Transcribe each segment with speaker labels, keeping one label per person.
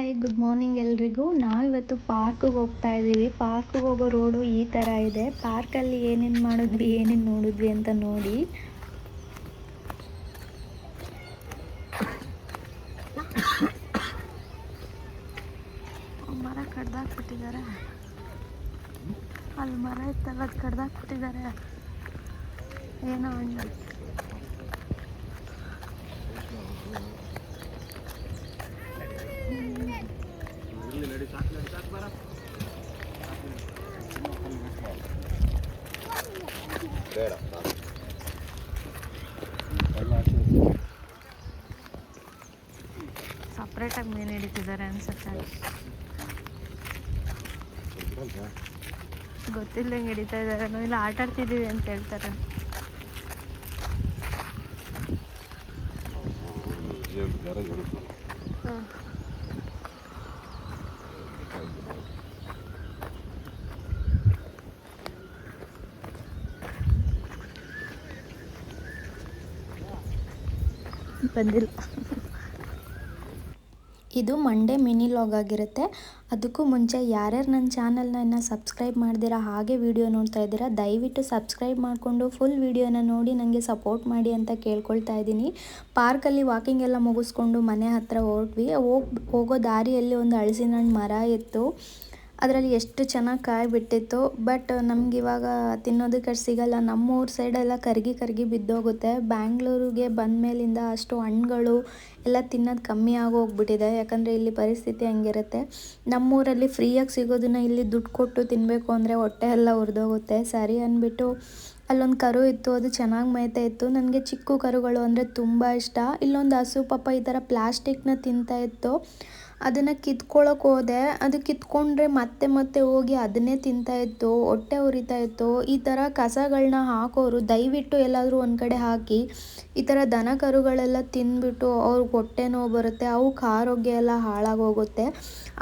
Speaker 1: Hi, good morning ಎಲ್ರಿಗೂ. ನಾವಿವತ್ತು ಪಾರ್ಕಿಗೆ ಹೋಗ್ತಾ ಇದ್ದೀವಿ. ಪಾರ್ಕಿಗೆ ಹೋಗೋ ರೋಡು ಈ ಥರ ಇದೆ. ಪಾರ್ಕಲ್ಲಿ ಏನೇನು ಮಾಡಿದ್ವಿ, ಏನೇನು ನೋಡಿದ್ವಿ ಅಂತ ನೋಡಿ. ಮರ ಕಡ್ದಾಕ್ಬಿಟ್ಟಿದ್ದಾರೆ. ಅಲ್ಲಿ ಮರ ಇತ್ತಲ್ಲ, ಅದು ಕಡ್ದಾಕ್ಬಿಟ್ಟಿದ್ದಾರೆ. ಏನೋ ಹಣ್ಣು. ಸಪ್ರೇಟಾಗಿ ಮೀನು ಹಿಡಿತಿದ್ದಾರೆ ಅನ್ಸುತ್ತೆ. ಗೊತ್ತಿಲ್ಲದಂಗೆ ಹಿಡಿತಾ ಇದ್ದಾರೆ. ನಾವಿಲ್ಲ ಆಟ ಆಡ್ತಿದ್ದೀವಿ ಅಂತ ಹೇಳ್ತಾರೆ. ಬಂದಿಲ್ಲ. ಇದು ಮಂಡೇ ಮಿನಿ ಲಾಗ್ ಆಗಿರುತ್ತೆ. ಅದಕ್ಕೂ ಮುಂಚೆ ಯಾರ್ಯಾರು ನನ್ನ ಚಾನಲ್ನ ಇನ್ನೂ ಸಬ್ಸ್ಕ್ರೈಬ್ ಮಾಡ್ದಿರಾ ಹಾಗೆ ವಿಡಿಯೋ ನೋಡ್ತಾ ಇದ್ದೀರಾ, ದಯವಿಟ್ಟು ಸಬ್ಸ್ಕ್ರೈಬ್ ಮಾಡಿಕೊಂಡು ಫುಲ್ ವಿಡಿಯೋನ ನೋಡಿ ನನಗೆ ಸಪೋರ್ಟ್ ಮಾಡಿ ಅಂತ ಕೇಳ್ಕೊಳ್ತಾ ಇದ್ದೀನಿ. ಪಾರ್ಕಲ್ಲಿ ವಾಕಿಂಗ್ ಎಲ್ಲ ಮುಗಿಸ್ಕೊಂಡು ಮನೆ ಹತ್ತಿರ ಹೊರಟ್ವಿ. ಹೋಗೋ ದಾರಿಯಲ್ಲಿ ಒಂದು ಹಲಸಿನ ಹಣ್ಣು ಮರ ಇತ್ತು. ಅದರಲ್ಲಿ ಎಷ್ಟು ಚೆನ್ನಾಗಿ ಕಾಯಿ ಬಿಟ್ಟಿತ್ತು. ಬಟ್ ನಮ್ಗೆ ಇವಾಗ ತಿನ್ನೋದಕ್ಕೆ ಅಷ್ಟು ಸಿಗಲ್ಲ. ನಮ್ಮೂರ ಸೈಡೆಲ್ಲ ಕರಗಿ ಬಿದ್ದೋಗುತ್ತೆ. ಬ್ಯಾಂಗ್ಳೂರಿಗೆ ಬಂದ ಮೇಲಿಂದ ಅಷ್ಟು ಹಣ್ಣುಗಳು ಎಲ್ಲ ತಿನ್ನೋದು ಕಮ್ಮಿ ಆಗೋಗ್ಬಿಟ್ಟಿದೆ. ಯಾಕಂದರೆ ಇಲ್ಲಿ ಪರಿಸ್ಥಿತಿ ಹಂಗಿರುತ್ತೆ. ನಮ್ಮೂರಲ್ಲಿ ಫ್ರೀಯಾಗಿ ಸಿಗೋದನ್ನು ಇಲ್ಲಿ ದುಡ್ಡು ಕೊಟ್ಟು ತಿನ್ನಬೇಕು ಅಂದರೆ ಹೊಟ್ಟೆ ಎಲ್ಲ ಉರಿದೋಗುತ್ತೆ. ಸರಿ ಅಂದ್ಬಿಟ್ಟು ಅಲ್ಲೊಂದು ಕರು ಇತ್ತು, ಅದು ಚೆನ್ನಾಗಿ ಮೇಯ್ತಾ ಇತ್ತು. ನನಗೆ ಚಿಕ್ಕ ಕರುಗಳು ಅಂದರೆ ತುಂಬ ಇಷ್ಟ. ಇಲ್ಲೊಂದು ಹಸು ಪಾಪ ಈ ಥರ ಪ್ಲಾಸ್ಟಿಕ್ನ ತಿಂತಾ ಇತ್ತು. ಅದನ್ನು ಕಿತ್ಕೊಳ್ಳೋಕೆ ಹೋದೆ. ಅದು ಕಿತ್ಕೊಂಡ್ರೆ ಮತ್ತೆ ಹೋಗಿ ಅದನ್ನೇ ತಿಂತಾಯಿತ್ತು. ಹೊಟ್ಟೆ ಉರಿತಾ ಇತ್ತು. ಈ ಥರ ಕಸಗಳನ್ನ ಹಾಕೋರು ದಯವಿಟ್ಟು ಎಲ್ಲಾದರೂ ಒಂದು ಕಡೆ ಹಾಕಿ. ಈ ಥರ ದನ ಕರುಗಳೆಲ್ಲ ತಿಂದ್ಬಿಟ್ಟು ಅವ್ರಿಗೆ ಹೊಟ್ಟೆ ನೋವು ಬರುತ್ತೆ. ಅವಕ್ಕೆ ಆರೋಗ್ಯ ಎಲ್ಲ ಹಾಳಾಗೋಗುತ್ತೆ.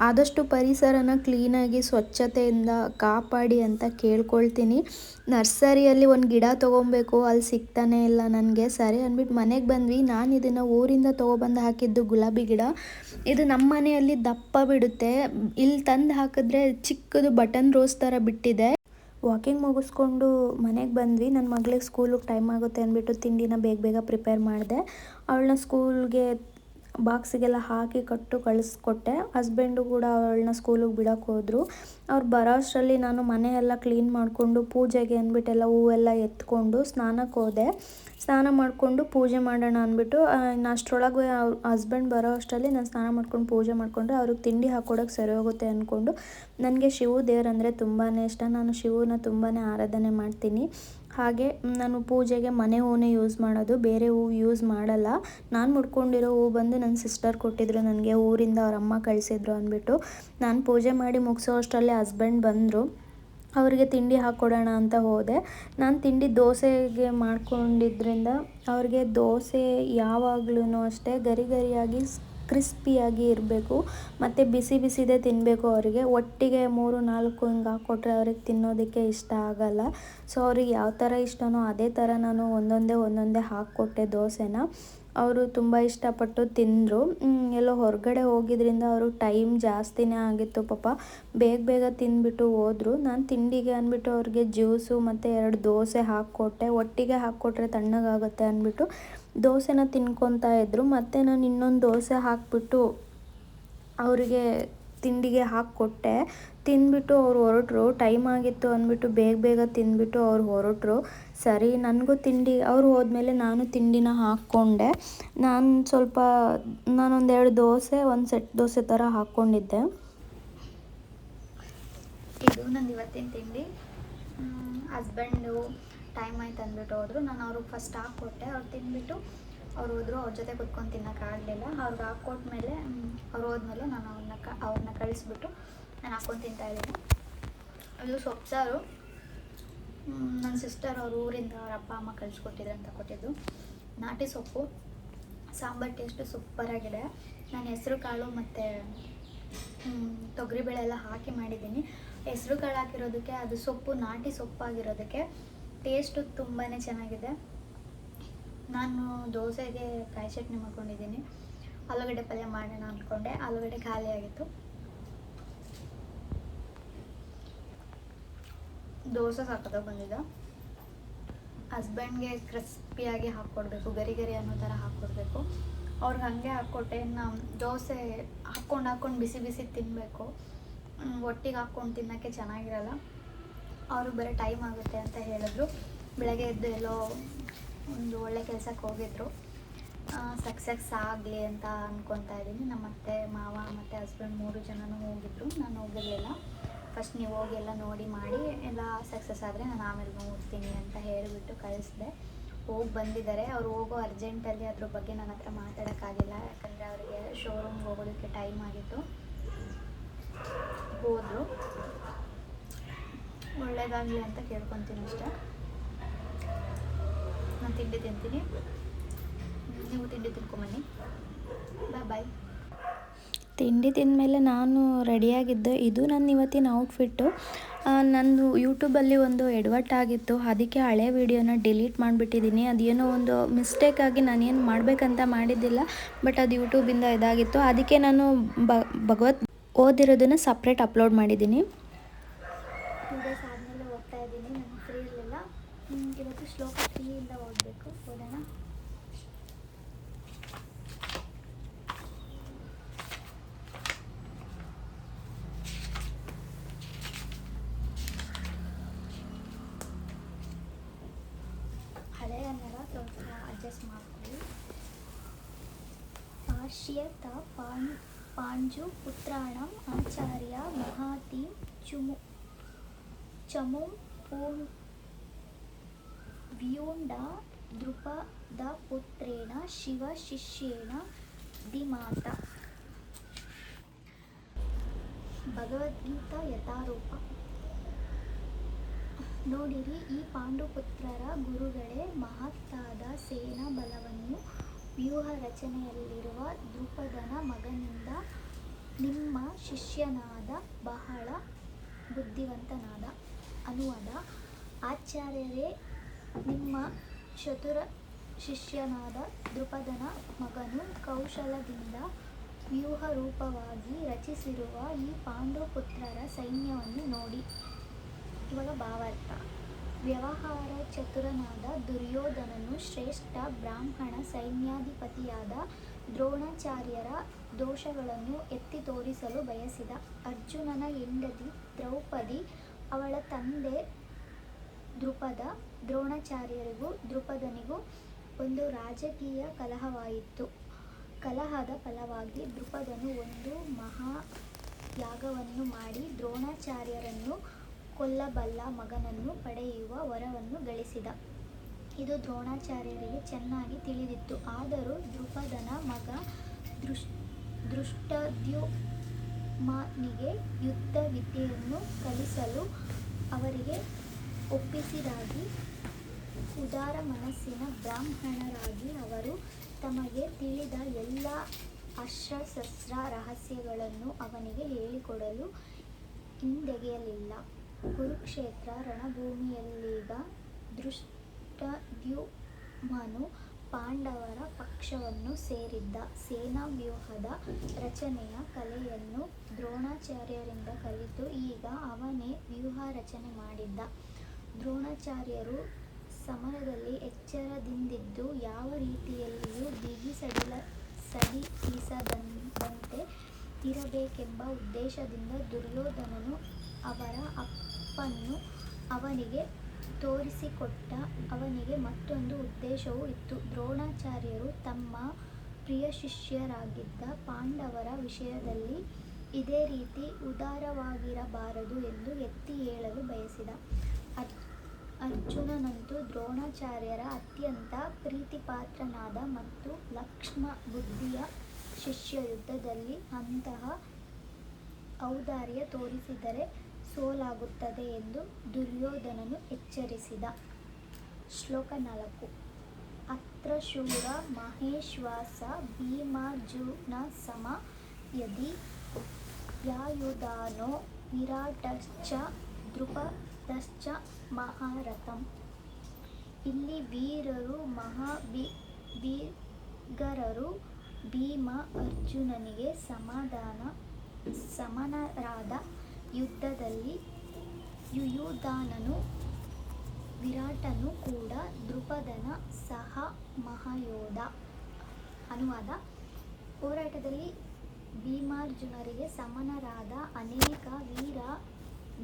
Speaker 1: ಆದಷ್ಟು ಪರಿಸರನ ಕ್ಲೀನಾಗಿ ಸ್ವಚ್ಛತೆಯಿಂದ ಕಾಪಾಡಿ ಅಂತ ಕೇಳ್ಕೊಳ್ತೀನಿ. ನರ್ಸರಿಯಲ್ಲಿ ಒಂದು ಗಿಡ ತೊಗೊಬೇಕು, ಅಲ್ಲಿ ಸಿಗ್ತಾನೆ ಇಲ್ಲ ನನಗೆ. ಸರಿ ಅಂದ್ಬಿಟ್ಟು ಮನೆಗೆ ಬಂದ್ವಿ. ನಾನು ಇದನ್ನು ಊರಿಂದ ತೊಗೊಬಂದು ಹಾಕಿದ್ದು ಗುಲಾಬಿ ಗಿಡ. ಇದು ನಮ್ಮ ಮನೆಯಲ್ಲಿ ದಪ್ಪ ಬಿಡುತ್ತೆ. ಇಲ್ಲಿ ತಂದು ಹಾಕಿದ್ರೆ ಚಿಕ್ಕದು ಬಟನ್ ರೋಸ್ ಥರ ಬಿಟ್ಟಿದೆ. ವಾಕಿಂಗ್ ಮುಗಿಸ್ಕೊಂಡು ಮನೆಗೆ ಬಂದ್ವಿ. ನನ್ನ ಮಗಳಿಗೆ ಸ್ಕೂಲಿಗೆ ಟೈಮ್ ಆಗುತ್ತೆ ಅಂದ್ಬಿಟ್ಟು ತಿಂಡಿನ ಬೇಗ ಪ್ರಿಪೇರ್ ಮಾಡಿದೆ. ಅವಳನ್ನ ಸ್ಕೂಲ್ಗೆ ಬಾಕ್ಸಿಗೆಲ್ಲ ಹಾಕಿ ಕಳಿಸ್ಕೊಟ್ಟೆ. ಹಸ್ಬೆಂಡು ಕೂಡ ಅವಳನ್ನ ಸ್ಕೂಲಿಗೆ ಬಿಡೋಕ್ಕೆ ಹೋದರು. ಅವ್ರು ಬರೋ ಅಷ್ಟರಲ್ಲಿ ನಾನು ಮನೆಯೆಲ್ಲ ಕ್ಲೀನ್ ಮಾಡಿಕೊಂಡು ಪೂಜೆಗೆ ಅಂದ್ಬಿಟ್ಟೆಲ್ಲ ಹೂವೆಲ್ಲ ಎತ್ಕೊಂಡು ಸ್ನಾನಕ್ಕೆ ಹೋದೆ. ಸ್ನಾನ ಮಾಡಿಕೊಂಡು ಪೂಜೆ ಮಾಡೋಣ ಅಂದ್ಬಿಟ್ಟು ಇನ್ನು ಅಷ್ಟರೊಳಗೆ ಅವ್ರ ಹಸ್ಬೆಂಡ್ ಬರೋ ಅಷ್ಟರಲ್ಲಿ ನಾನು ಸ್ನಾನ ಮಾಡ್ಕೊಂಡು ಪೂಜೆ ಮಾಡಿಕೊಂಡ್ರೆ ಅವ್ರಿಗೆ ತಿಂಡಿ ಹಾಕ್ಕೊಡೋಕ್ಕೆ ಸರಿ ಹೋಗುತ್ತೆ ಅಂದ್ಕೊಂಡು. ನನಗೆ ಶಿವ ದೇವರಂದರೆ ತುಂಬಾ ಇಷ್ಟ. ನಾನು ಶಿವನ ತುಂಬಾ ಆರಾಧನೆ ಮಾಡ್ತೀನಿ. ಹಾಗೆ ನಾನು ಪೂಜೆಗೆ ಮನೆ ಹೂವನ್ನೇ ಯೂಸ್ ಮಾಡೋದು, ಬೇರೆ ಹೂವು ಯೂಸ್ ಮಾಡಲ್ಲ. ನಾನು ಮುಡ್ಕೊಂಡಿರೋ ಹೂವು ಬಂದು ನನ್ನ ಸಿಸ್ಟರ್ ಕೊಟ್ಟಿದ್ರು ನನಗೆ, ಊರಿಂದ ಅವ್ರ ಅಮ್ಮ ಕಳಿಸಿದ್ರು ಅಂದ್ಬಿಟ್ಟು. ನಾನು ಪೂಜೆ ಮಾಡಿ ಮುಗಿಸೋ ಅಷ್ಟರಲ್ಲೇ ಹಸ್ಬೆಂಡ್ ಬಂದರು. ಅವರಿಗೆ ತಿಂಡಿ ಹಾಕ್ಕೊಡೋಣ ಅಂತ ಹೋದೆ. ನಾನು ತಿಂಡಿ ದೋಸೆಗೆ ಮಾಡ್ಕೊಂಡಿದ್ದರಿಂದ ಅವ್ರಿಗೆ ದೋಸೆ ಯಾವಾಗ್ಲೂ ಅಷ್ಟೇ ಗರಿಯಾಗಿ ಕ್ರಿಸ್ಪಿಯಾಗಿ ಇರಬೇಕು ಮತ್ತು ಬಿಸಿದೇ ತಿನ್ನಬೇಕು. ಅವರಿಗೆ ಒಟ್ಟಿಗೆ 3-4 ಹಿಂಗೆ ಹಾಕ್ಕೊಟ್ರೆ ಅವ್ರಿಗೆ ತಿನ್ನೋದಕ್ಕೆ ಇಷ್ಟ ಆಗಲ್ಲ. ಸೊ ಅವ್ರಿಗೆ ಯಾವ ಥರ ಇಷ್ಟನೋ ಅದೇ ಥರ ನಾನು ಒಂದೊಂದೇ ಹಾಕ್ಕೊಟ್ಟೆ ದೋಸೆನ. ಅವರು ತುಂಬ ಇಷ್ಟಪಟ್ಟು ತಿಂದರು. ಎಲ್ಲೋ ಹೊರಗಡೆ ಹೋಗಿದ್ದರಿಂದ ಅವರು ಟೈಮ್ ಜಾಸ್ತಿನೇ ಆಗಿತ್ತು ಪಾಪ. ಬೇಗ ತಿಂದ್ಬಿಟ್ಟು ಹೋದರು. ನಾನು ತಿಂಡಿಗೆ ಅಂದ್ಬಿಟ್ಟು ಅವ್ರಿಗೆ ಜ್ಯೂಸು ಮತ್ತು 2 ದೋಸೆ ಹಾಕ್ಕೊಟ್ಟೆ. ಒಟ್ಟಿಗೆ ಹಾಕ್ಕೊಟ್ರೆ ತಣ್ಣಗಾಗುತ್ತೆ ಅಂದ್ಬಿಟ್ಟು ದೋಸೆನ ತಿನ್ಕೊತಾ ಇದ್ದರು. ಮತ್ತು ನಾನು ಇನ್ನೊಂದು ದೋಸೆ ಹಾಕ್ಬಿಟ್ಟು ಅವರಿಗೆ ತಿಂಡಿಗೆ ಹಾಕ್ಕೊಟ್ಟೆ. ತಿಂದ್ಬಿಟ್ಟು ಅವ್ರು ಹೊರಟ್ರು. ಟೈಮ್ ಆಗಿತ್ತು ಅಂದ್ಬಿಟ್ಟು ಬೇಗ ತಿಂದ್ಬಿಟ್ಟು ಅವ್ರು ಹೊರಟ್ರು. ಸರಿ ನನಗೂ ತಿಂಡಿ ಅವ್ರು ಹೋದ್ಮೇಲೆ ನಾನು ತಿಂಡಿನ ಹಾಕ್ಕೊಂಡೆ. ನಾನೊಂದು 2 ದೋಸೆ, ಒಂದು ಸೆಟ್ ದೋಸೆ ಥರ ಹಾಕ್ಕೊಂಡಿದ್ದೆ. ಇದು ನಂದು ಇವತ್ತಿನ ತಿಂಡಿ. ಹಸ್ಬೆಂಡು ಟೈಮ್ ಆಯ್ತು ಅಂದ್ಬಿಟ್ಟು ಹೋದರು. ನಾನು ಅವ್ರಿಗೆ ಫಸ್ಟ್ ಹಾಕ್ಕೊಟ್ಟೆ. ಅವ್ರು ತಿಂದ್ಬಿಟ್ಟು ಅವ್ರು ಹೋದರು. ಅವ್ರ ಜೊತೆ ಕುತ್ಕೊಂಡು ತಿನ್ನೋಕ್ಕಾಗಲಿಲ್ಲ. ಅವ್ರಿಗೆ ಹಾಕ್ಕೊಟ್ಮೇಲೆ ಅವ್ರು ಹೋದ್ಮೇಲೆ ನಾನು ಅವ್ರನ್ನ ಕಳಿಸ್ಬಿಟ್ಟು ನಾನು ಹಾಕ್ಕೊಂಡು ತಿಂತಾಯಿದ್ದೀನಿ. ಇದು ಸೊಪ್ಪು ಸಾರು. ನನ್ನ ಸಿಸ್ಟರ್ ಅವ್ರ ಊರಿಂದ ಅವ್ರ ಅಪ್ಪ ಅಮ್ಮ ಕಳಿಸ್ಕೊಟ್ಟಿದ್ರು ಅಂತ ಕೊಟ್ಟಿದ್ದು. ನಾಟಿ ಸೊಪ್ಪು ಸಾಂಬಾರು ಟೇಸ್ಟು ಸೂಪರಾಗಿದೆ. ನಾನು ಹೆಸರು ಕಾಳು ಮತ್ತು ತೊಗರಿಬೇಳೆ ಎಲ್ಲ ಹಾಕಿ ಮಾಡಿದ್ದೀನಿ. ಹೆಸರು ಕಾಳು ಹಾಕಿರೋದಕ್ಕೆ, ಅದು ಸೊಪ್ಪು ನಾಟಿ ಸೊಪ್ಪಾಗಿರೋದಕ್ಕೆ ಟೇಸ್ಟು ತುಂಬಾ ಚೆನ್ನಾಗಿದೆ. ನಾನು ದೋಸೆಗೆ ಕಾಯಿ ಚಟ್ನಿ ಮಾಡ್ಕೊಂಡಿದ್ದೀನಿ.
Speaker 2: ಆಲೂಗಡ್ಡೆ ಪಲ್ಯ ಮಾಡೋಣ ಅಂದ್ಕೊಂಡೆ. ಆಲೂಗಡ್ಡೆ ಖಾಲಿ ಆಗಿತ್ತು. ದೋಸೆ ಸಕ್ಕತ್ತಾಗಿ ಬಂದಿದೆ. ಹಸ್ಬೆಂಡ್ಗೆ ಕ್ರಿಸ್ಪಿಯಾಗಿ ಹಾಕ್ಕೊಡ್ಬೇಕು, ಗರಿ ಗರಿ ಅನ್ನೋ ಥರ ಹಾಕ್ಕೊಡ್ಬೇಕು. ಅವ್ರಿಗೆ ಹಾಗೆ ಹಾಕ್ಕೊಟ್ಟೆ. ನಾವು ದೋಸೆ ಹಾಕ್ಕೊಂಡು ಬಿಸಿ ಬಿಸಿ ತಿನ್ನಬೇಕು. ಒಟ್ಟಿಗೆ ಹಾಕ್ಕೊಂಡು ತಿನ್ನೋಕ್ಕೆ ಚೆನ್ನಾಗಿರಲ್ಲ. ಅವರು ಬರೀ ಟೈಮ್ ಆಗುತ್ತೆ ಅಂತ ಹೇಳಿದ್ರು. ಬೆಳಗ್ಗೆ ಎದ್ದು ಎಲ್ಲೋ ಒಂದು ಒಳ್ಳೆ ಕೆಲಸಕ್ಕೆ ಹೋಗಿದ್ರು. ಸಕ್ಸಸ್ ಆಗಲಿ ಅಂತ ಅಂದ್ಕೊತಾ ಇದ್ದೀನಿ. ನಮ್ಮ ಅತ್ತೆ, ಮಾವ ಮತ್ತು ಹಸ್ಬೆಂಡ್ 3 ಜನನೂ ಹೋಗಿದ್ರು. ನಾನು ಹೋಗಿರಲಿಲ್ಲ. ಫಸ್ಟ್ ನೀವು ಹೋಗಿ ಎಲ್ಲ ನೋಡಿ ಮಾಡಿ ಎಲ್ಲ ಸಕ್ಸಸ್ ಆದರೆ ನಾನು ಆಮೇಲೆ ನೋಡ್ತೀನಿ ಅಂತ ಹೇಳಿಬಿಟ್ಟು ಕಳಿಸಿದೆ. ಹೋಗಿ ಬಂದಿದ್ದಾರೆ. ಅವರು ಹೋಗೋ ಅರ್ಜೆಂಟಲ್ಲಿ ಅದ್ರ ಬಗ್ಗೆ ನನ್ನ ಹತ್ರ ಮಾತಾಡೋಕ್ಕಾಗಿಲ್ಲ. ಯಾಕಂದರೆ ಅವರಿಗೆ ಶೋರೂಮ್ಗೆ ಹೋಗೋದಕ್ಕೆ ಟೈಮ್ ಆಗಿತ್ತು. ಹೋದರು. ಒಳ್ಳೆಯದಾಗಲಿ ಅಂತ ಕೇಳ್ಕೊತೀನಿ ಅಷ್ಟೇ. ನಾನು ತಿಂಡಿ ತಿಂತೀನಿ, ನೀವು ತಿಂಡಿ ತಿನ್ಕೊಂಬನ್ನಿ. ಬಾಯ್.
Speaker 1: ತಿಂಡಿ ತಿಂದಮೇಲೆ ನಾನು ರೆಡಿಯಾಗಿದ್ದೆ. ಇದು ನನ್ನ ಇವತ್ತಿನ ಔಟ್ಫಿಟ್ಟು. ನಂದು ಯೂಟ್ಯೂಬಲ್ಲಿ ಒಂದು ಎಡವಟ್ ಆಗಿತ್ತು, ಅದಕ್ಕೆ ಹಳೆ ವೀಡಿಯೋನ ಡಿಲೀಟ್ ಮಾಡಿಬಿಟ್ಟಿದ್ದೀನಿ. ಅದೇನೋ ಒಂದು ಮಿಸ್ಟೇಕಾಗಿ ನಾನೇನು ಮಾಡಬೇಕಂತ ಮಾಡಿದ್ದಿಲ್ಲ, ಬಟ್ ಅದು ಯೂಟ್ಯೂಬಿಂದ ಇದಾಗಿತ್ತು. ಅದಕ್ಕೆ ನಾನು ಭಗವತ್ ಓದಿರೋದನ್ನು ಸಪ್ರೇಟ್ ಅಪ್ಲೋಡ್ ಮಾಡಿದ್ದೀನಿ.
Speaker 2: 2 ಡೇಸ್ ಆದಮೇಲೆ ಓದ್ತಾ ಇದ್ದೀನಿ. ನನಗೆ ಫ್ರೀ ಇರಲಿಲ್ಲ. ಇವತ್ತು ಶ್ಲೋಕ 3 ಓದಬೇಕು. ಓದೋಣ. ಹಳೆಯನ್ನೆಲ್ಲ ಸ್ವಲ್ಪ ಅಡ್ಜಸ್ಟ್ ಮಾಡ್ಕೊಳ್ಳಿ. ಪಾಶ್ಯತ ಪಾಂಜು ಪುತ್ರಾಣಂ ಆಚಾರ್ಯ ಮಹಾತಿ ಚಮುಂ ವ್ಯೂಂಡ ದೃಪದ ಪುತ್ರೇಣ ಶಿವ ಶಿಷ್ಯೇಣ ದಿಮಾತ. ಭಗವದ್ಗೀತಾ ಯಥಾರೂಪ. ನೋಡಿರಿ, ಈ ಪಾಂಡುಪುತ್ರರ ಗುರುಗಳೇ ಮಹತ್ತಾದ ಸೇನಾ ಬಲವನ್ನು ವ್ಯೂಹ ರಚನೆಯಲ್ಲಿರುವ ದೃಪದನ ಮಗನಿಂದ ನಿಮ್ಮ ಶಿಷ್ಯನಾದ ಬಹಳ ಬುದ್ಧಿವಂತನಾದ. ಅನುವಾದ: ಆಚಾರ್ಯರೇ, ನಿಮ್ಮ ಚತುರ ಶಿಷ್ಯನಾದ ದೃಪದನ ಮಗನು ಕೌಶಲದಿಂದ ವ್ಯೂಹರೂಪವಾಗಿ ರಚಿಸಿರುವ ಈ ಪಾಂಡುಪುತ್ರರ ಸೈನ್ಯವನ್ನು ನೋಡಿ. ಇವಾಗ ಭಾವಾರ್ಥ: ವ್ಯವಹಾರ ಚತುರನಾದ ದುರ್ಯೋಧನನು ಶ್ರೇಷ್ಠ ಬ್ರಾಹ್ಮಣ ಸೈನ್ಯಾಧಿಪತಿಯಾದ ದ್ರೋಣಾಚಾರ್ಯರ ದೋಷಗಳನ್ನು ಎತ್ತಿ ತೋರಿಸಲು ಬಯಸಿದ. ಅರ್ಜುನನ ಹೆಂಡತಿ ದ್ರೌಪದಿ, ಅವಳ ತಂದೆ ದೃಪದ, ದ್ರೋಣಾಚಾರ್ಯರಿಗೂ ದೃಪದನಿಗೂ ಒಂದು ರಾಜಕೀಯ ಕಲಹವಾಯಿತು. ಕಲಹದ ಫಲವಾಗಿ ದೃಪದನು ಒಂದು ಮಹಾಯಾಗವನ್ನು ಮಾಡಿ ದ್ರೋಣಾಚಾರ್ಯರನ್ನು ಕೊಲ್ಲಬಲ್ಲ ಮಗನನ್ನು ಪಡೆಯುವ ವರವನ್ನು ಗಳಿಸಿದ. ಇದು ದ್ರೋಣಾಚಾರ್ಯರಿಗೆ ಚೆನ್ನಾಗಿ ತಿಳಿದಿತ್ತು. ಆದರೂ ದೃಪದನ ಮಗ ಧೃಷ್ಟದ್ಯುಮ್ನನಿಗೆ ಯುದ್ಧ ವಿದ್ಯೆಯನ್ನು ಕಲಿಸಲು ಅವರಿಗೆ ಒಪ್ಪಿಸಿದಾಗಿ ಉದಾರ ಮನಸ್ಸಿನ ಬ್ರಾಹ್ಮಣರಾಗಿ ಅವರು ತಮಗೆ ತಿಳಿದ ಎಲ್ಲ ಅಸ್ತ್ರಶಸ್ತ್ರ ರಹಸ್ಯಗಳನ್ನು ಅವನಿಗೆ ಹೇಳಿಕೊಡಲು ಹಿಂದೆಗೆಯಲಿಲ್ಲ. ಕುರುಕ್ಷೇತ್ರ ರಣಭೂಮಿಯಲ್ಲೀಗ ಧೃಷ್ಟದ್ಯುಮ್ನನು ಪಾಂಡವರ ಪಕ್ಷವನ್ನು ಸೇರಿದ್ದ. ಸೇನಾವ್ಯೂಹದ ರಚನೆಯ ಕಲೆಯನ್ನು ದ್ರೋಣಾಚಾರ್ಯರಿಂದ ಕಲಿತು ಈಗ ಅವನೇ ವ್ಯೂಹ ರಚನೆ ಮಾಡಿದ್ದ. ದ್ರೋಣಾಚಾರ್ಯರು ಸಮರದಲ್ಲಿ ಎಚ್ಚರದಿಂದಿದ್ದು ಯಾವ ರೀತಿಯಲ್ಲಿಯೂ ದಿಗಿ ಸಡಿಲಿಸದಂತೆ ಇರಬೇಕೆಂಬ ಉದ್ದೇಶದಿಂದ ದುರ್ಯೋಧನನು ಅವರ ಅಪ್ಪನ್ನು ಅವನಿಗೆ ತೋರಿಸಿಕೊಟ್ಟ. ಅವನಿಗೆ ಮತ್ತೊಂದು ಉದ್ದೇಶವೂ ಇತ್ತು. ದ್ರೋಣಾಚಾರ್ಯರು ತಮ್ಮ ಪ್ರಿಯ ಶಿಷ್ಯರಾಗಿದ್ದ ಪಾಂಡವರ ವಿಷಯದಲ್ಲಿ ಇದೇ ರೀತಿ ಉದಾರವಾಗಿರಬಾರದು ಎಂದು ಎತ್ತಿ ಹೇಳಲು ಬಯಸಿದ. ಅರ್ಜುನನಂತೂ ದ್ರೋಣಾಚಾರ್ಯರ ಅತ್ಯಂತ ಪ್ರೀತಿಪಾತ್ರನಾದ ಮತ್ತು ಲಕ್ಷ್ಮ ಬುದ್ಧಿಯ ಶಿಷ್ಯ. ಯುದ್ಧದಲ್ಲಿ ಅಂತಹ ಔದಾರ್ಯ ತೋರಿಸಿದರೆ ಸೋಲಾಗುತ್ತದೆ ಎಂದು ದುರ್ಯೋಧನನು ಎಚ್ಚರಿಸಿದ. ಶ್ಲೋಕ 4. ಅತ್ರ ಶೂರ ಮಹೇಶ್ವಾಸ ಭೀಮಾರ್ಜುನಸಮ ಯದಿ ಯಾಯುಧಾನೋ ವಿರಾಟಶ್ಚ ದ್ರುಪದಶ್ಚ ಮಹಾರಥಂ. ಇಲ್ಲಿ ವೀರರು ಮಹಾವೀರರು ಭೀಮ ಅರ್ಜುನನಿಗೆ ಸಮನರಾದ ಯುದ್ಧದಲ್ಲಿ ಯುಯುಧಾನನು ವಿರಾಟನು ಕೂಡ ದೃಪದನ ಸಹ ಮಹಾಯೋಧ. ಅನುವಾದ: ಹೋರಾಟದಲ್ಲಿ ಭೀಮಾರ್ಜುನರಿಗೆ ಸಮನರಾದ ಅನೇಕ ವೀರ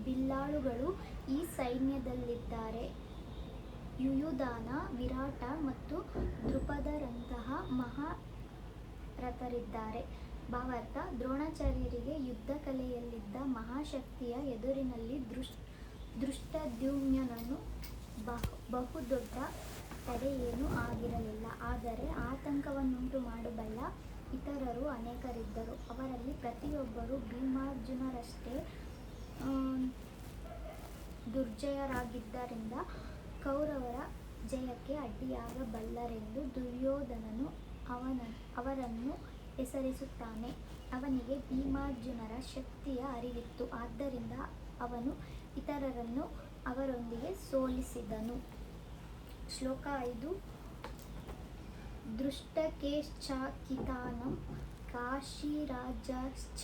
Speaker 2: ಬಿಲ್ಲಾಳುಗಳು ಈ ಸೈನ್ಯದಲ್ಲಿದ್ದಾರೆ. ಯುಯುಧಾನ, ವಿರಾಟ ಮತ್ತು ದೃಪದರಂತಹ ಮಹಾರಥರಿದ್ದಾರೆ. ಭಾವಾರ್ಥ: ದ್ರೋಣಾಚಾರ್ಯರಿಗೆ ಯುದ್ಧ ಕಲೆಯಲ್ಲಿದ್ದ ಮಹಾಶಕ್ತಿಯ ಎದುರಿನಲ್ಲಿ ಧೃಷ್ಟದ್ಯುಮ್ನನು ಬಹುದೊಡ್ಡ ತಡೆಯೇನೂ ಆಗಿರಲಿಲ್ಲ. ಆದರೆ ಆತಂಕವನ್ನುಂಟು ಮಾಡಬಲ್ಲ ಇತರರು ಅನೇಕರಿದ್ದರು. ಅವರಲ್ಲಿ ಪ್ರತಿಯೊಬ್ಬರೂ ಭೀಮಾರ್ಜುನರಷ್ಟೇ ದುರ್ಜಯರಾಗಿದ್ದರಿಂದ ಕೌರವರ ಜಯಕ್ಕೆ ಅಡ್ಡಿಯಾಗಬಲ್ಲರೆಂದು ದುರ್ಯೋಧನನು ಅವರನ್ನು ಹೆಸರಿಸುತ್ತಾನೆ. ಅವನಿಗೆ ಭೀಮಾರ್ಜುನರ ಶಕ್ತಿಯ ಅರಿವಿತ್ತು. ಆದ್ದರಿಂದ ಅವನು ಇತರರನ್ನು ಅವರೊಂದಿಗೆ ಸೋಲಿಸಿದನು. ಶ್ಲೋಕ 5. ದೃಷ್ಟಕೇಶ್ಚಾಕಿತಾನಂ ಕಾಶಿರಾಜಶ್ಚ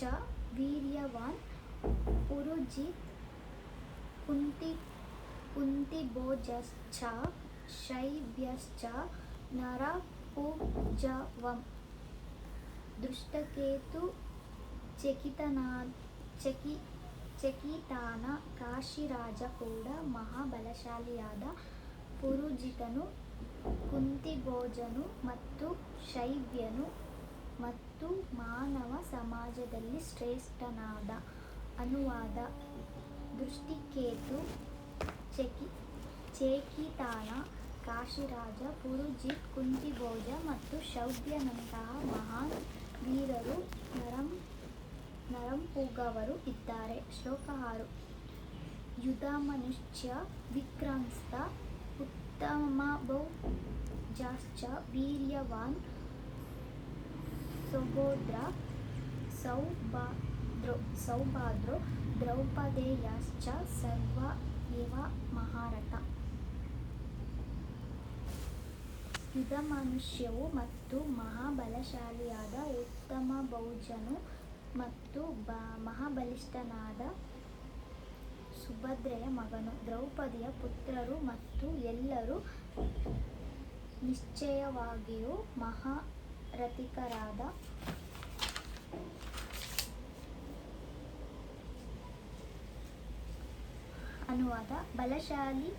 Speaker 2: ವೀರ್ಯವಾನ್ ಪುರುಜಿತ್ ಕುಂತಿಭೋಜಶ್ಚ ಶೈಬ್ಯಶ್ಚ ನರಪುಂಜವಂ. ದೃಷ್ಟಕೇತು ಚಕಿತಾನ ಕಾಶಿರಾಜ ಕೂಡ ಮಹಾಬಲಶಾಲಿಯಾದ ಪುರುಜಿತನು, ಕುಂತಿಭೋಜನು ಮತ್ತು ಶೈಬ್ಯನು ಮತ್ತು ಮಾನವ ಸಮಾಜದಲ್ಲಿ ಶ್ರೇಷ್ಠನಾದ. ಅನುವಾದ: ದೃಷ್ಟಿಕೇತು, ಚೇಕಿತಾನ, ಕಾಶಿರಾಜ, ಪುರುಜಿತ್, ಕುಂತಿಭೋಜ ಮತ್ತು ಶೈಬ್ಯನಂತಹ ಮಹಾನ್ ವೀರರು ನರಂಪುಗವರು ಇದ್ದಾರೆ. ಶ್ಲೋಕ 6. ಯುಧಾಮನುಶ್ಚ ವಿಕ್ರಾಂಸ್ತ ಉತ್ತಮಭೋಜಾಶ್ಚ ವೀರ್ಯವಾನ್ ಸೌಭದ್ರೋ ದ್ರೌಪದೇಯಾಶ್ಚ ಸರ್ವ ಏವ ಮಹಾರಥ. ಯುಧಾಮನುಷ್ಯವು ಮತ್ತು ಮಹಾಬಲಶಾಲಿಯಾದ ಉತ್ತಮಭೋಜನು ಮತ್ತು ಮಹಾಬಲಿಷ್ಠನಾದ ಸುಭದ್ರೆಯ ಮಗನು, ದ್ರೌಪದಿಯ ಪುತ್ರರು ಮತ್ತು ಎಲ್ಲರೂ ನಿಶ್ಚಯವಾಗಿಯೂ ಮಹಾರಥಿಕರಾದ. ಅನುವಾದ: ಬಲಶಾಲಿ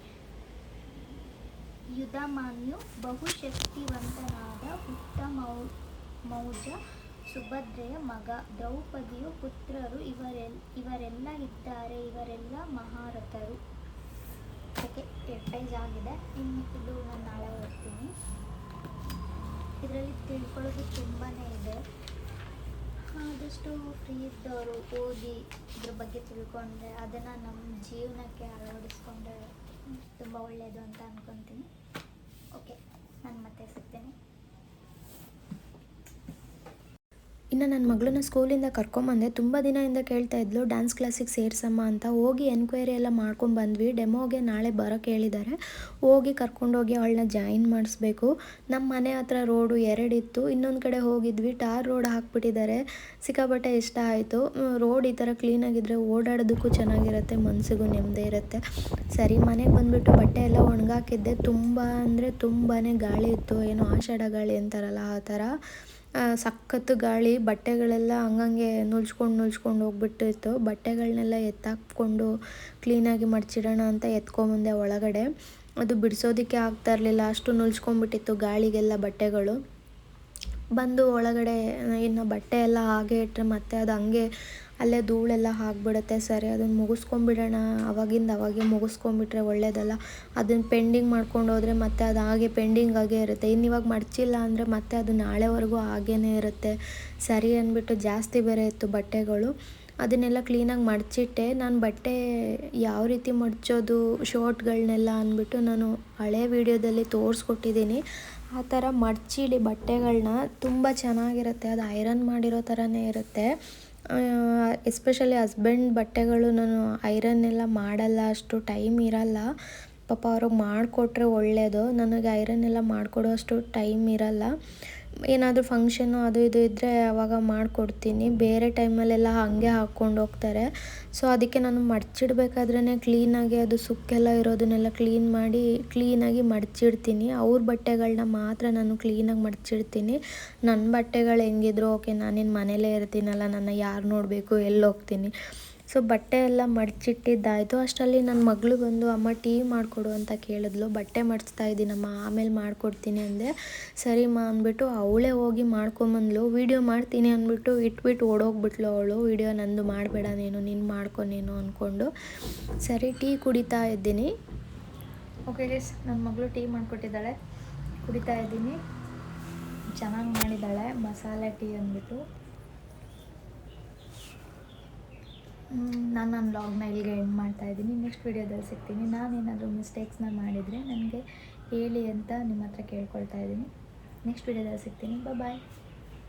Speaker 2: ಯುಧಾಮನ್ಯು, ಬಹುಶಕ್ತಿವಂತನಾದ ಉತ್ತಮೌಜ ಸುಭದ್ರೆಯ ಮಗ, ದ್ರೌಪದಿಯ ಪುತ್ರರು ಇವರೆಲ್ಲ ಇದ್ದಾರೆ. ಇವರೆಲ್ಲ ಮಹಾರಥರು. ಓಕೆ, 2 ಪೇಜ್ ಆಗಿದೆ. ಇನ್ನು ಇದು ನಾನು ನಾಳೆ ಓದ್ತೀನಿ. ಇದರಲ್ಲಿ ತಿಳ್ಕೊಳ್ಳೋದು ತುಂಬಾ ಇದೆ. ಆದಷ್ಟು ಫ್ರೀ ಇದ್ದವರು ಓದಿ ಇದ್ರ ಬಗ್ಗೆ ತಿಳ್ಕೊಂಡ್ರೆ ಅದನ್ನು ನಮ್ಮ ಜೀವನಕ್ಕೆ ಅಳವಡಿಸ್ಕೊಂಡ್ರೆ ತುಂಬ ಒಳ್ಳೆಯದು ಅಂತ ಅಂದ್ಕೊತೀನಿ. ಓಕೆ, ನಾನು ಮತ್ತೆ ಸಿಗ್ತೇನೆ.
Speaker 1: ಇನ್ನು ನನ್ನ ಮಗಳನ್ನ ಸ್ಕೂಲಿಂದ ಕರ್ಕೊಂಬಂದೆ. ತುಂಬ ದಿನದಿಂದ ಕೇಳ್ತಾ ಇದ್ಲು ಡ್ಯಾನ್ಸ್ ಕ್ಲಾಸಿಗೆ ಸೇರ್ಸಮ್ಮ ಅಂತ. ಹೋಗಿ ಎನ್ಕ್ವೈರಿ ಎಲ್ಲ ಮಾಡ್ಕೊಂಡ್ಬಂದ್ವಿ. ಡೆಮೋಗೆ ನಾಳೆ ಬರೋಕ್ಕೆ ಹೇಳಿದ್ದಾರೆ. ಹೋಗಿ ಕರ್ಕೊಂಡೋಗಿ ಅವಳನ್ನ ಜಾಯಿನ್ ಮಾಡಿಸ್ಬೇಕು. ನಮ್ಮ ಮನೆ ಹತ್ರ ರೋಡು 2 ಇತ್ತು. ಇನ್ನೊಂದು ಕಡೆ ಹೋಗಿದ್ವಿ, ಟಾರ್ ರೋಡ್ ಹಾಕ್ಬಿಟ್ಟಿದ್ದಾರೆ. ಸಿಕ್ಕಾಪಟ್ಟೆ ಇಷ್ಟ ಆಯಿತು. ರೋಡ್ ಈ ಥರ ಕ್ಲೀನಾಗಿದ್ದರೆ ಓಡಾಡೋದಕ್ಕೂ ಚೆನ್ನಾಗಿರುತ್ತೆ, ಮನಸ್ಸಿಗೂ ನೆಮ್ಮದಿ ಇರುತ್ತೆ. ಸರಿ, ಮನೆಗೆ ಬಂದುಬಿಟ್ಟು ಬಟ್ಟೆ ಎಲ್ಲ ಒಣಗಾಕಿದ್ದೆ. ತುಂಬ ಅಂದರೆ ತುಂಬಾ ಗಾಳಿ ಇತ್ತು. ಏನೋ ಆಷಾಢ ಗಾಳಿ ಅಂತಾರಲ್ಲ ಆ ಥರ ಸಖತ್ತು ಗಾಳಿ. ಬಟ್ಟೆಗಳೆಲ್ಲ ಹಂಗಂಗೆ ನುಲ್ಸ್ಕೊಂಡು ಹೋಗ್ಬಿಟ್ಟಿತ್ತು. ಬಟ್ಟೆಗಳನ್ನೆಲ್ಲ ಎತ್ತಾಕ್ಕೊಂಡು ಕ್ಲೀನಾಗಿ ಮಡ್ಚಿಡೋಣ ಅಂತ ಎತ್ಕೊಂಬಂದೆ ಒಳಗಡೆ. ಅದು ಬಿಡಿಸೋದಕ್ಕೆ ಆಗ್ತಾ ಇರಲಿಲ್ಲ, ಅಷ್ಟು ನುಲ್ಸ್ಕೊಂಡ್ಬಿಟ್ಟಿತ್ತು ಗಾಳಿಗೆಲ್ಲ ಬಟ್ಟೆಗಳು. ಬಂದು ಒಳಗಡೆ ಇನ್ನು ಬಟ್ಟೆ ಎಲ್ಲ ಹಾಗೆ ಇಟ್ಟರೆ ಮತ್ತೆ ಅದು ಹಂಗೆ ಅಲ್ಲೇ ಧೂಳೆಲ್ಲ ಹಾಕ್ಬಿಡುತ್ತೆ. ಸರಿ, ಅದನ್ನು ಮುಗಿಸ್ಕೊಂಬಿಡೋಣ, ಅವಾಗೆ ಮುಗಿಸ್ಕೊಂಬಿಟ್ರೆ ಒಳ್ಳೇದಲ್ಲ. ಅದನ್ನು ಪೆಂಡಿಂಗ್ ಮಾಡ್ಕೊಂಡು ಹೋದರೆ ಮತ್ತೆ ಅದು ಹಾಗೆ ಪೆಂಡಿಂಗ್ ಆಗೇ ಇರುತ್ತೆ. ಇವಾಗ ಮಡಚಿಲ್ಲ ಅಂದರೆ ಮತ್ತೆ ಅದು ನಾಳೆವರೆಗೂ ಹಾಗೇ ಇರುತ್ತೆ. ಸರಿ ಅಂದ್ಬಿಟ್ಟು ಜಾಸ್ತಿ ಬೇರೆ ಇತ್ತು ಬಟ್ಟೆಗಳು. ಅದನ್ನೆಲ್ಲ ಕ್ಲೀನಾಗಿ ಮಡಚಿಟ್ಟೆ. ನಾನು ಬಟ್ಟೆ ಯಾವ ರೀತಿ ಮಡಚೋದು ಶರ್ಟ್ಗಳನ್ನೆಲ್ಲ ಅಂದ್ಬಿಟ್ಟು ನಾನು ಹಳೆ ವೀಡಿಯೋದಲ್ಲಿ ತೋರಿಸ್ಕೊಟ್ಟಿದ್ದೀನಿ. ಆ ಥರ ಮಡಚಿಡಿ ಬಟ್ಟೆಗಳನ್ನ, ತುಂಬ ಚೆನ್ನಾಗಿರುತ್ತೆ. ಅದು ಐರನ್ ಮಾಡಿರೋ ಥರನೇ ಇರುತ್ತೆ. ಎಸ್ಪೆಷಲಿ ಹಸ್ಬೆಂಡ್ ಬಟ್ಟೆಗಳು ನಾನು ಐರನ್ ಎಲ್ಲ ಮಾಡಲ್ಲ, ಅಷ್ಟು ಟೈಮ್ ಇರಲ್ಲ. ಪಾಪ ಅವ್ರಿಗೆ ಮಾಡಿಕೊಟ್ರೆ ಒಳ್ಳೆಯದು. ನನಗೆ ಐರನ್ ಎಲ್ಲ ಮಾಡಿಕೊಡೋ ಅಷ್ಟು ಟೈಮ್ ಇರಲ್ಲ. ಏನಾದರೂ ಫಂಕ್ಷನ್ನು ಅದು ಇದು ಇದ್ದರೆ ಆವಾಗ ಮಾಡಿಕೊಡ್ತೀನಿ. ಬೇರೆ ಟೈಮಲ್ಲೆಲ್ಲ ಹಾಗೆ ಹಾಕ್ಕೊಂಡು ಹೋಗ್ತಾರೆ. ಸೊ ಅದಕ್ಕೆ ನಾನು ಮಡಚಿಡ್ಬೇಕಾದ್ರೇ ಕ್ಲೀನಾಗಿ ಅದು ಸುಕ್ಕೆಲ್ಲ ಇರೋದನ್ನೆಲ್ಲ ಕ್ಲೀನಾಗಿ ಮಡಚಿಡ್ತೀನಿ. ಅವ್ರ ಬಟ್ಟೆಗಳನ್ನ ಮಾತ್ರ ನಾನು ಕ್ಲೀನಾಗಿ ಮಡಚಿಡ್ತೀನಿ. ನನ್ನ ಬಟ್ಟೆಗಳು ಹೆಂಗಿದ್ರು ಓಕೆ, ನಾನೇನು ಮನೇಲೇ ಇರ್ತೀನಲ್ಲ, ನನ್ನ ಯಾರು ನೋಡಬೇಕು, ಎಲ್ಲಿ ಹೋಗ್ತೀನಿ. ಸೊ ಬಟ್ಟೆ ಎಲ್ಲ ಮಡಚಿಟ್ಟಿದ್ದಾಯಿತು. ಅಷ್ಟರಲ್ಲಿ ನನ್ನ ಮಗಳು ಬಂದು ಅಮ್ಮ ಟೀ ಮಾಡಿಕೊಡು ಅಂತ ಕೇಳಿದ್ಲು. ಬಟ್ಟೆ ಮಡಿಸ್ತಾ ಇದ್ದೀನಮ್ಮ, ಆಮೇಲೆ ಮಾಡಿಕೊಡ್ತೀನಿ ಅಂದೆ. ಸರಿಮ್ಮ ಅಂದ್ಬಿಟ್ಟು ಅವಳೇ ಹೋಗಿ ಮಾಡ್ಕೊಂಬಂದ್ಲು. ವೀಡಿಯೋ ಮಾಡ್ತೀನಿ ಅಂದ್ಬಿಟ್ಟು ಇಟ್ಬಿಟ್ಟು ಓಡೋಗ್ಬಿಟ್ಲು ಅವಳು. ವೀಡಿಯೋ ನಂದು ಮಾಡಬೇಡ ನೀನು ಮಾಡ್ಕೊ ಅಂದ್ಕೊಂಡು. ಸರಿ ಟೀ ಕುಡಿತಾ ಇದ್ದೀನಿ. ಓಕೆ ಗೈಸ್, ನನ್ನ ಮಗಳು ಟೀ ಮಾಡಿಕೊಟ್ಟಿದ್ದಾಳೆ, ಕುಡಿತಾ ಇದ್ದೀನಿ. ಚೆನ್ನಾಗಿ ಮಾಡಿದ್ದಾಳೆ, ಮಸಾಲೆ ಟೀ ಅಂದ್ಬಿಟ್ಟು. ನಾನು ನನ್ನ ವ್ಲಾಗ್ನ ಇಲ್ಲಿಗೆ ಎಂಡ್ ಮಾಡ್ತಾಯಿದ್ದೀನಿ. ನೆಕ್ಸ್ಟ್ ವೀಡಿಯೋದಲ್ಲಿ ಸಿಗ್ತೀನಿ. ನಾನೇನಾದರೂ ಮಿಸ್ಟೇಕ್ಸ್ನ ಮಾಡಿದರೆ ನನಗೆ ಹೇಳಿ ಅಂತ ನಿಮ್ಮ ಹತ್ರ ಕೇಳ್ಕೊಳ್ತಾ ಇದ್ದೀನಿ. ನೆಕ್ಸ್ಟ್ ವೀಡಿಯೋದಲ್ಲಿ ಸಿಗ್ತೀನಿ. ಬಾಯ್.